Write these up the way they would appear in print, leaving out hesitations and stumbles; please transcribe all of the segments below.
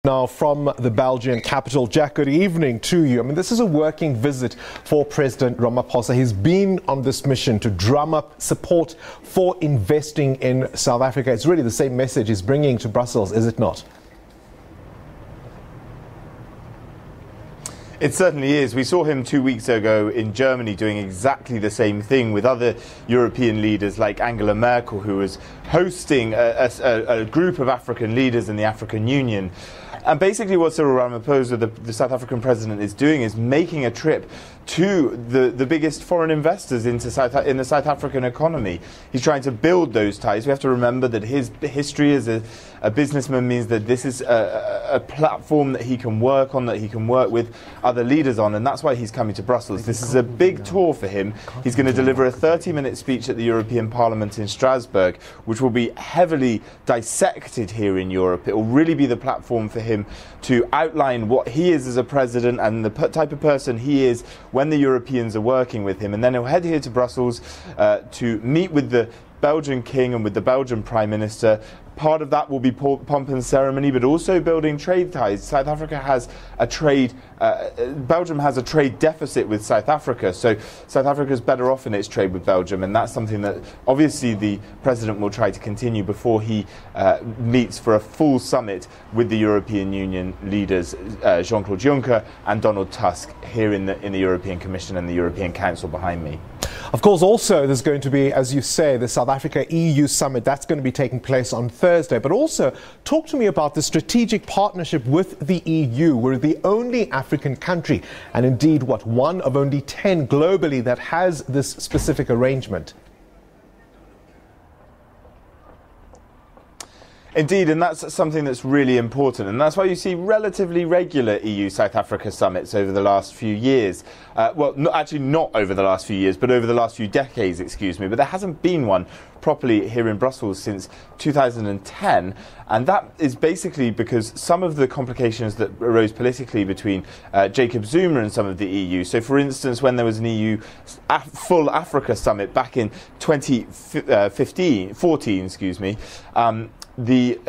Now, from the Belgian capital, Jack, good evening to you. I mean, this is a working visit for President Ramaphosa. He's been on this mission to drum up support for investing in South Africa. It's really the same message he's bringing to Brussels, is it not? It certainly is. We saw him 2 weeks ago in Germany doing exactly the same ththing with other European leaders like Angela Merkel, who was hosting a group of African leaders in the African Union. And basically what Cyril Ramaphosa, the South African president, is doing is making a trip to the biggest foreign investors in the South African economy. He's trying to build those ties. We have to remember that his history as a businessman means that this is a platform that he can work on, that he can work with other leaders on, and that's why he's coming to Brussels. This is a big tour for him. He's going to deliver a 30-minute speech at the European Parliament in Strasbourg, which will be heavily dissected here in Europe. It will really be the platform for him to outline what he is as a president and the type of person he is when the Europeans are working with him. And then he'll head here to Brussels to meet with the Belgian King and with the Belgian Prime Minister. Part of that will be pomp and ceremony, but also building trade ties. South Africa has a trade, Belgium has a trade deficit with South Africa, so South Africa is better off in its trade with Belgium, and that's something that obviously the President will try to continue before he meets for a full summit with the European Union leaders, Jean-Claude Juncker and Donald Tusk, here in the European Commission and the European Council behind me. Of course, also there's going to be, as you say, the South Africa-EU summit. That's going to be taking place on Thursday. But also, talk to me about the strategic partnership with the EU. We're the only African country, and indeed, one of only 10 globally that has this specific arrangement. Indeed, and that's something that's really important, and that's why you see relatively regular EU-South Africa summits over the last few years. Well, actually not over the last few years, but over the last few decades, excuse me. But there hasn't been one properly here in Brussels since 2010, and that is basically because some of the complications that arose politically between Jacob Zuma and some of the EU. So, for instance, when there was an EU full Africa summit back in 2014, excuse me, the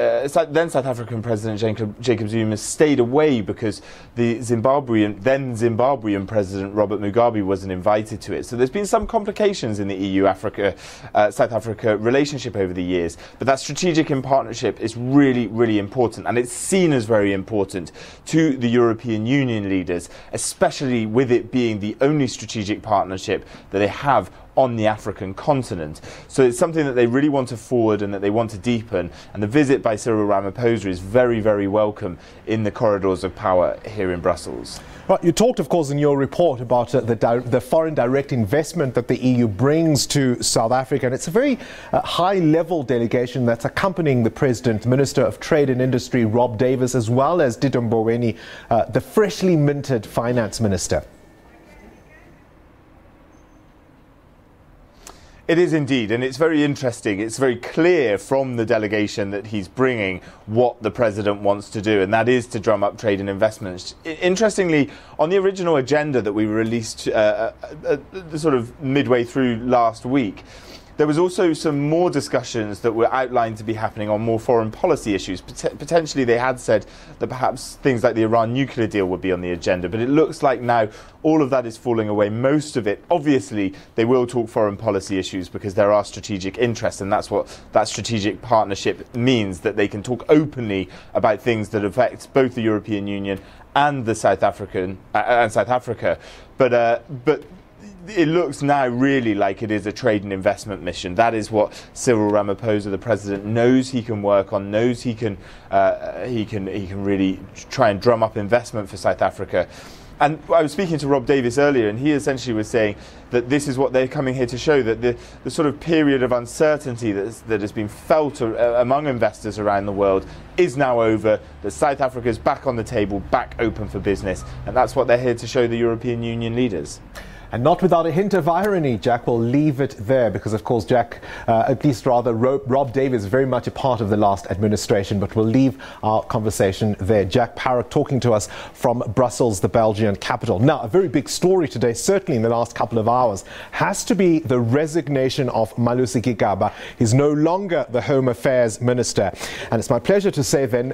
then South African President Jacob Zuma stayed away because the then Zimbabwean President Robert Mugabe wasn't invited to it. So there's been some complications in the EU-South Africa relationship over the years. But that strategic partnership is really, really important, and it's seen as very important to the European Union leaders, especially with it being the only strategic partnership that they have on the African continent. So it's something that they really want to forward and that they want to deepen, and the visit by Cyril Ramaphosa is very, very welcome in the corridors of power here in Brussels. Well, you talked, of course, in your report about the foreign direct investment that the EU brings to South Africa, and it's a very high-level delegation that's accompanying the President, Minister of Trade and Industry Rob Davies, as well as Tito Mboweni, the freshly minted Finance Minister. It is indeed, and it's very interesting. It's very clear from the delegation that he's bringing what the President wants to do, and that is to drum up trade and investment. Interestingly, on the original agenda that we released sort of midway through last week, there was also some more discussions that were outlined to be happening on more foreign policy issues. Potentially they had said that perhaps things like the Iran nuclear deal would be on the agenda, but it looks like now all of that is falling away. Most of it, obviously, they will talk foreign policy issues because there are strategic interests, and that's what that strategic partnership means, that they can talk openly about things that affect both the European Union and the South Africa. But it looks now really like it is a trade and investment mission. That is what Cyril Ramaphosa, the president, knows he can work on, knows he can really try and drum up investment for South Africa. And I was speaking to Rob Davies earlier, and he essentially was saying that this is what they're coming here to show, that the sort of period of uncertainty that has been felt among investors around the world is now over, that South Africa is back on the table, back open for business, and that's what they're here to show the European Union leaders. And not without a hint of irony, Jack, will leave it there because, of course, Rob Davies is very much a part of the last administration, but we'll leave our conversation there. Jack Parrock talking to us from Brussels, the Belgian capital. Now, a very big story today, certainly in the last couple of hours, has to be the resignation of Malusi Gigaba. He's no longer the Home Affairs Minister. And it's my pleasure to say then